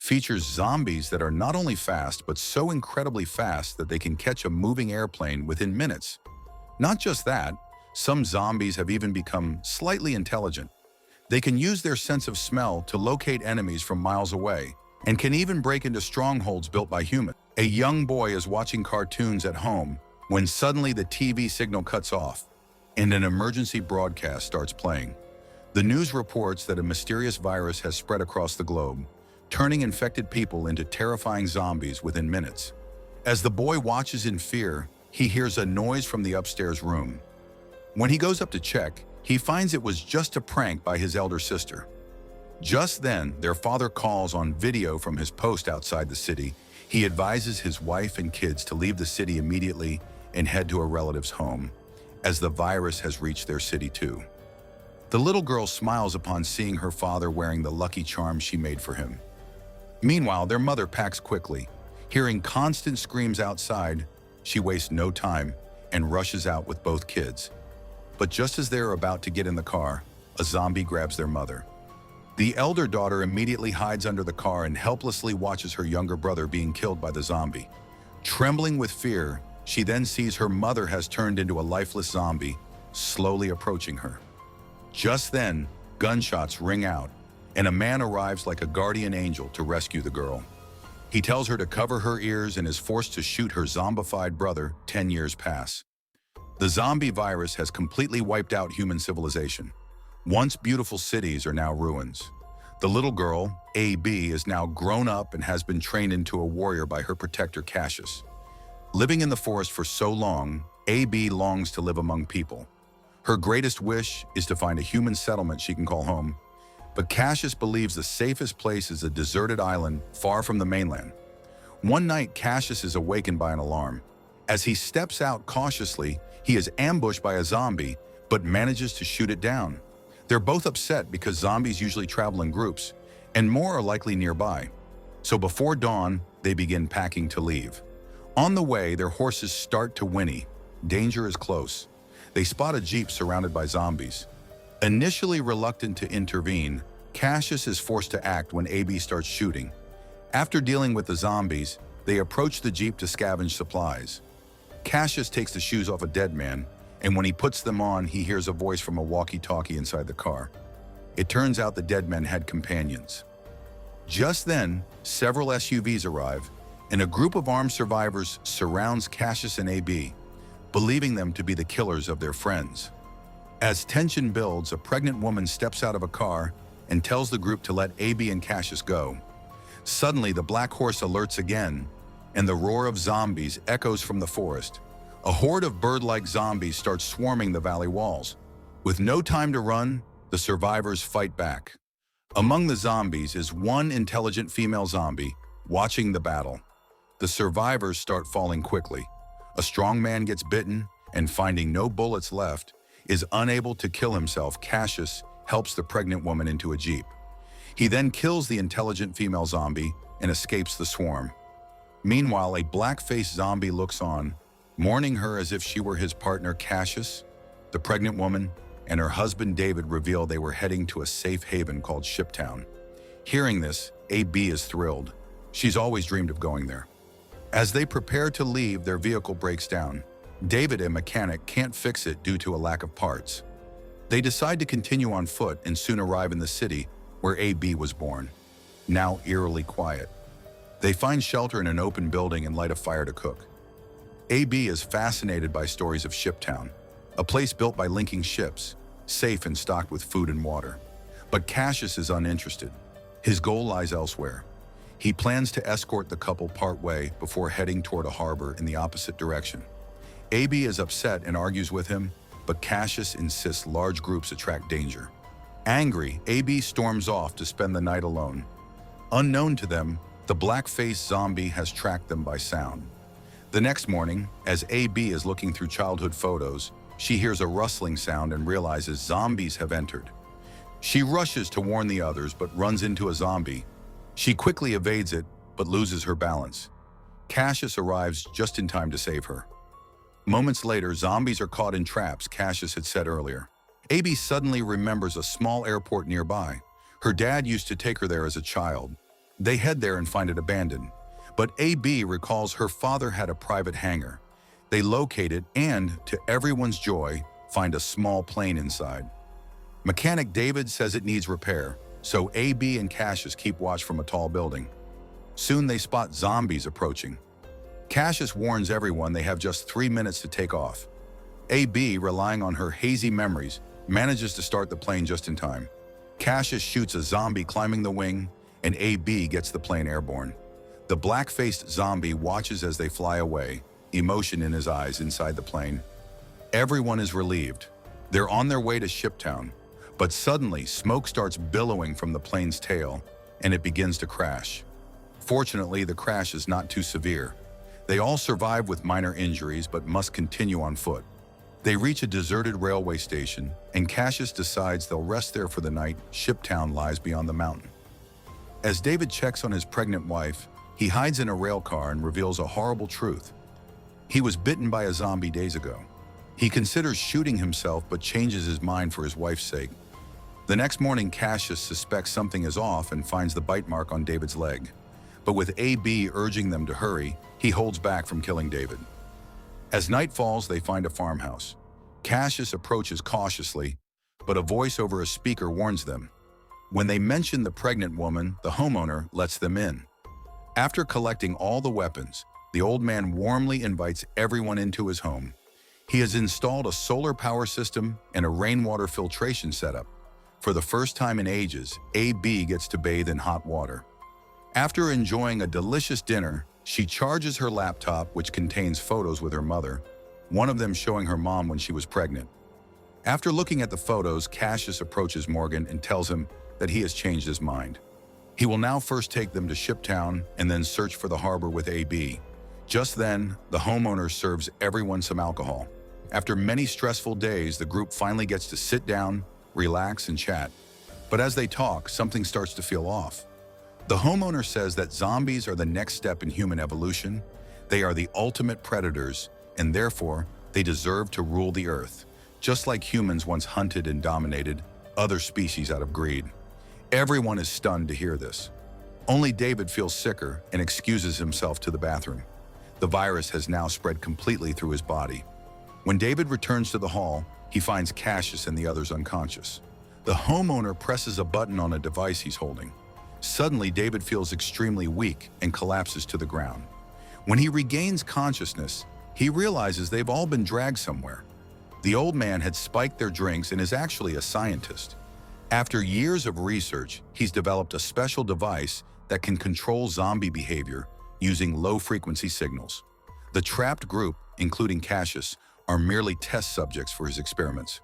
features zombies that are not only fast, but so incredibly fast that they can catch a moving airplane within minutes. Not just that, some zombies have even become slightly intelligent. They can use their sense of smell to locate enemies from miles away, and can even break into strongholds built by humans. A young boy is watching cartoons at home when suddenly the TV signal cuts off, and an emergency broadcast starts playing. The news reports that a mysterious virus has spread across the globe, turning infected people into terrifying zombies within minutes. As the boy watches in fear, he hears a noise from the upstairs room. When he goes up to check, he finds it was just a prank by his elder sister. Just then, their father calls on video from his post outside the city. He advises his wife and kids to leave the city immediately and head to a relative's home, as the virus has reached their city too. The little girl smiles upon seeing her father wearing the lucky charm she made for him. Meanwhile, their mother packs quickly. Hearing constant screams outside, she wastes no time and rushes out with both kids. But just as they're about to get in the car, a zombie grabs their mother. The elder daughter immediately hides under the car and helplessly watches her younger brother being killed by the zombie. Trembling with fear, she then sees her mother has turned into a lifeless zombie, slowly approaching her. Just then, gunshots ring out, and a man arrives like a guardian angel to rescue the girl. He tells her to cover her ears and is forced to shoot her zombified brother. 10 years pass. The zombie virus has completely wiped out human civilization. Once beautiful cities are now ruins. The little girl, AB, is now grown up and has been trained into a warrior by her protector Cassius. Living in the forest for so long, AB longs to live among people. Her greatest wish is to find a human settlement she can call home. But Cassius believes the safest place is a deserted island far from the mainland. One night, Cassius is awakened by an alarm. As he steps out cautiously, he is ambushed by a zombie, but manages to shoot it down. They're both upset because zombies usually travel in groups, and more are likely nearby. So before dawn, they begin packing to leave. On the way, their horses start to whinny. Danger is close. They spot a jeep surrounded by zombies. Initially reluctant to intervene, Cassius is forced to act when AB starts shooting. After dealing with the zombies, they approach the jeep to scavenge supplies. Cassius takes the shoes off a dead man, and when he puts them on, he hears a voice from a walkie-talkie inside the car. It turns out the dead men had companions. Just then, several SUVs arrive, and a group of armed survivors surrounds Cassius and AB, believing them to be the killers of their friends. As tension builds, a pregnant woman steps out of a car and tells the group to let AB and Cassius go. Suddenly, the black horse alerts again, and the roar of zombies echoes from the forest. A horde of bird-like zombies starts swarming the valley walls. With no time to run, the survivors fight back. Among the zombies is one intelligent female zombie watching the battle. The survivors start falling quickly. A strong man gets bitten, and finding no bullets left, is unable to kill himself. Cassius helps the pregnant woman into a jeep. He then kills the intelligent female zombie and escapes the swarm. Meanwhile, a black-faced zombie looks on, mourning her as if she were his partner. Cassius, the pregnant woman, and her husband David reveal they were heading to a safe haven called Shiptown. Hearing this, AB is thrilled. She's always dreamed of going there. As they prepare to leave, their vehicle breaks down. David, a mechanic, can't fix it due to a lack of parts. They decide to continue on foot and soon arrive in the city where AB was born, now eerily quiet. They find shelter in an open building and light a fire to cook. AB is fascinated by stories of Shiptown, a place built by linking ships, safe and stocked with food and water. But Cassius is uninterested. His goal lies elsewhere. He plans to escort the couple partway before heading toward a harbor in the opposite direction. AB is upset and argues with him, but Cassius insists large groups attract danger. Angry, AB storms off to spend the night alone. Unknown to them, the black-faced zombie has tracked them by sound. The next morning, as AB is looking through childhood photos, she hears a rustling sound and realizes zombies have entered. She rushes to warn the others but runs into a zombie. She quickly evades it but loses her balance. Cassius arrives just in time to save her. Moments later, zombies are caught in traps Cassius had said earlier. AB suddenly remembers a small airport nearby. Her dad used to take her there as a child. They head there and find it abandoned. But AB recalls her father had a private hangar. They locate it and, to everyone's joy, find a small plane inside. Mechanic David says it needs repair, so AB and Cassius keep watch from a tall building. Soon they spot zombies approaching. Cassius warns everyone they have just 3 minutes to take off. AB, relying on her hazy memories, manages to start the plane just in time. Cassius shoots a zombie climbing the wing, and AB gets the plane airborne. The black-faced zombie watches as they fly away, emotion in his eyes inside the plane. Everyone is relieved. They're on their way to Shiptown, but suddenly smoke starts billowing from the plane's tail, and it begins to crash. Fortunately, the crash is not too severe. They all survive with minor injuries but must continue on foot. They reach a deserted railway station, and Cassius decides they'll rest there for the night. Shiptown lies beyond the mountain. As David checks on his pregnant wife, he hides in a rail car and reveals a horrible truth. He was bitten by a zombie days ago. He considers shooting himself but changes his mind for his wife's sake. The next morning, Cassius suspects something is off and finds the bite mark on David's leg. But with AB urging them to hurry, he holds back from killing David. As night falls, they find a farmhouse. Cassius approaches cautiously, but a voice over a speaker warns them. When they mention the pregnant woman, the homeowner lets them in. After collecting all the weapons, the old man warmly invites everyone into his home. He has installed a solar power system and a rainwater filtration setup. For the first time in ages, AB gets to bathe in hot water. After enjoying a delicious dinner, she charges her laptop, which contains photos with her mother, one of them showing her mom when she was pregnant. After looking at the photos, Cassius approaches Morgan and tells him that he has changed his mind. He will now first take them to Shiptown and then search for the harbor with AB. Just then, the homeowner serves everyone some alcohol. After many stressful days, the group finally gets to sit down, relax, and chat. But as they talk, something starts to feel off. The homeowner says that zombies are the next step in human evolution. They are the ultimate predators, and therefore, they deserve to rule the earth, just like humans once hunted and dominated other species out of greed. Everyone is stunned to hear this. Only David feels sicker and excuses himself to the bathroom. The virus has now spread completely through his body. When David returns to the hall, he finds Cassius and the others unconscious. The homeowner presses a button on a device he's holding. Suddenly, David feels extremely weak and collapses to the ground. When he regains consciousness, he realizes they've all been dragged somewhere. The old man had spiked their drinks and is actually a scientist. After years of research, he's developed a special device that can control zombie behavior using low-frequency signals. The trapped group, including Cassius, are merely test subjects for his experiments.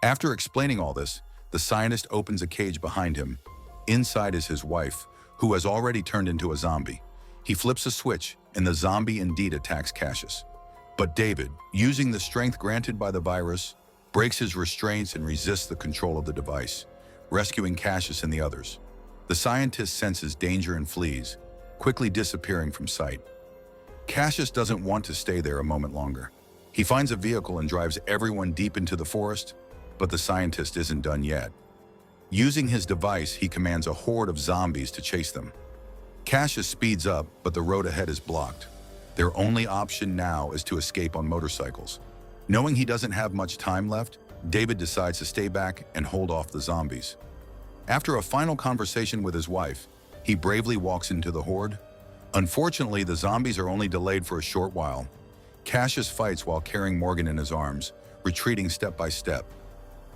After explaining all this, the scientist opens a cage behind him. Inside is his wife, who has already turned into a zombie. He flips a switch, and the zombie indeed attacks Cassius. But David, using the strength granted by the virus, breaks his restraints and resists the control of the device, rescuing Cassius and the others. The scientist senses danger and flees, quickly disappearing from sight. Cassius doesn't want to stay there a moment longer. He finds a vehicle and drives everyone deep into the forest, but the scientist isn't done yet. Using his device, he commands a horde of zombies to chase them. Cassius speeds up, but the road ahead is blocked. Their only option now is to escape on motorcycles. Knowing he doesn't have much time left, David decides to stay back and hold off the zombies. After a final conversation with his wife, he bravely walks into the horde. Unfortunately, the zombies are only delayed for a short while. Cassius fights while carrying Morgan in his arms, retreating step by step.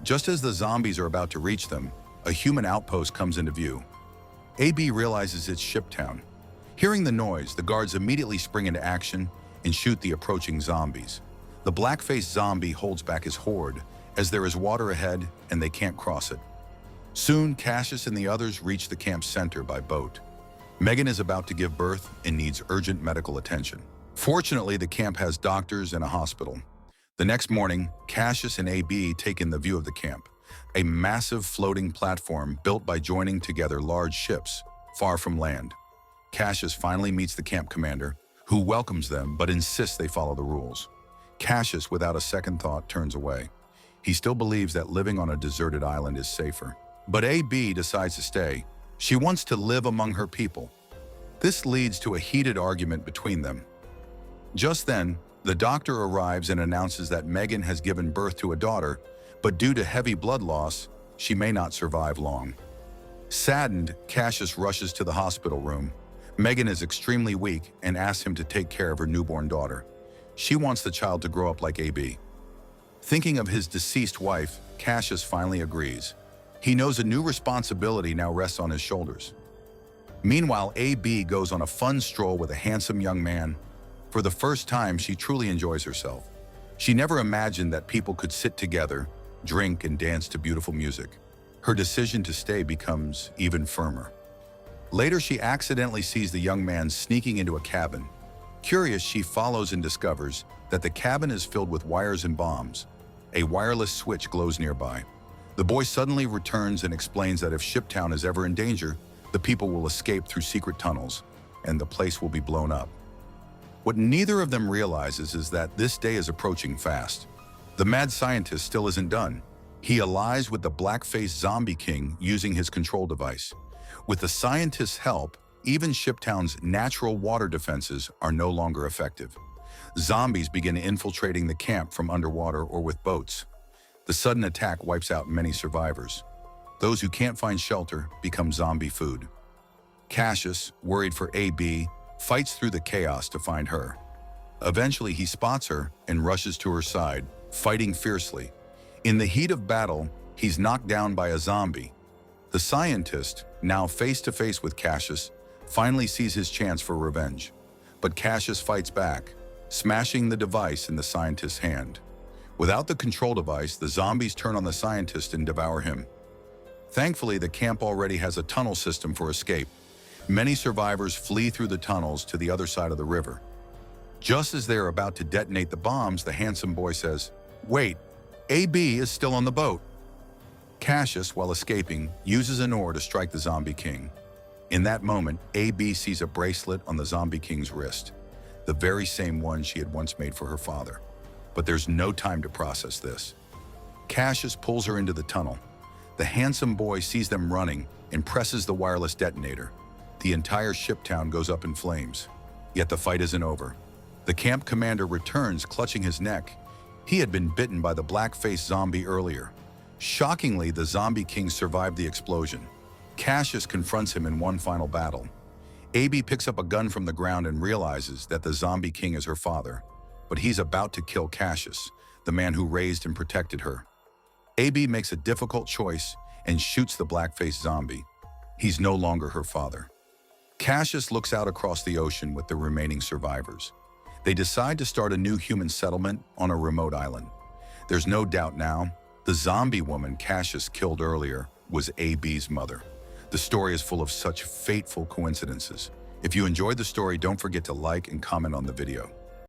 Just as the zombies are about to reach them, a human outpost comes into view. AB realizes it's Shiptown. Hearing the noise, the guards immediately spring into action and shoot the approaching zombies. The black-faced zombie holds back his horde, as there is water ahead and they can't cross it. Soon, Cassius and the others reach the camp center by boat. Megan is about to give birth and needs urgent medical attention. Fortunately, the camp has doctors and a hospital. The next morning, Cassius and AB take in the view of the camp, a massive floating platform built by joining together large ships, far from land. Cassius finally meets the camp commander, who welcomes them but insists they follow the rules. Cassius, without a second thought, turns away. He still believes that living on a deserted island is safer. But AB decides to stay, She wants to live among her people. This leads to a heated argument between them. Just then, the doctor arrives and announces that Megan has given birth to a daughter, but due to heavy blood loss, she may not survive long. Saddened, Cassius rushes to the hospital room. Megan is extremely weak and asks him to take care of her newborn daughter. She wants the child to grow up like AB. Thinking of his deceased wife, Cassius finally agrees. He knows a new responsibility now rests on his shoulders. Meanwhile, AB goes on a fun stroll with a handsome young man. For the first time, she truly enjoys herself. She never imagined that people could sit together, drink, and dance to beautiful music. Her decision to stay becomes even firmer. Later, she accidentally sees the young man sneaking into a cabin. Curious, she follows and discovers that the cabin is filled with wires and bombs. A wireless switch glows nearby. The boy suddenly returns and explains that if Shiptown is ever in danger, the people will escape through secret tunnels, and the place will be blown up. What neither of them realizes is that this day is approaching fast. The mad scientist still isn't done. He allies with the black-faced zombie king using his control device. With the scientist's help, even Shiptown's natural water defenses are no longer effective. Zombies begin infiltrating the camp from underwater or with boats. The sudden attack wipes out many survivors. Those who can't find shelter become zombie food. Cassius, worried for AB, fights through the chaos to find her. Eventually, he spots her and rushes to her side, fighting fiercely. In the heat of battle, he's knocked down by a zombie. The scientist, now face-to-face with Cassius, finally sees his chance for revenge. But Cassius fights back, smashing the device in the scientist's hand. Without the control device, the zombies turn on the scientist and devour him. Thankfully, the camp already has a tunnel system for escape. Many survivors flee through the tunnels to the other side of the river. Just as they're about to detonate the bombs, the handsome boy says, "Wait, AB is still on the boat." Cassius, while escaping, uses an oar to strike the zombie king. In that moment, AB sees a bracelet on the zombie king's wrist, the very same one she had once made for her father. But there's no time to process this. Cassius pulls her into the tunnel. The handsome boy sees them running and presses the wireless detonator. The entire Shiptown goes up in flames. Yet the fight isn't over. The camp commander returns, clutching his neck. He had been bitten by the black-faced zombie earlier. Shockingly, the zombie king survived the explosion. Cassius confronts him in one final battle. AB picks up a gun from the ground and realizes that the zombie king is her father. But he's about to kill Cassius, the man who raised and protected her. AB makes a difficult choice and shoots the black-faced zombie. He's no longer her father. Cassius looks out across the ocean with the remaining survivors. They decide to start a new human settlement on a remote island. There's no doubt now, the zombie woman Cassius killed earlier was AB's mother. The story is full of such fateful coincidences. If you enjoyed the story, don't forget to like and comment on the video.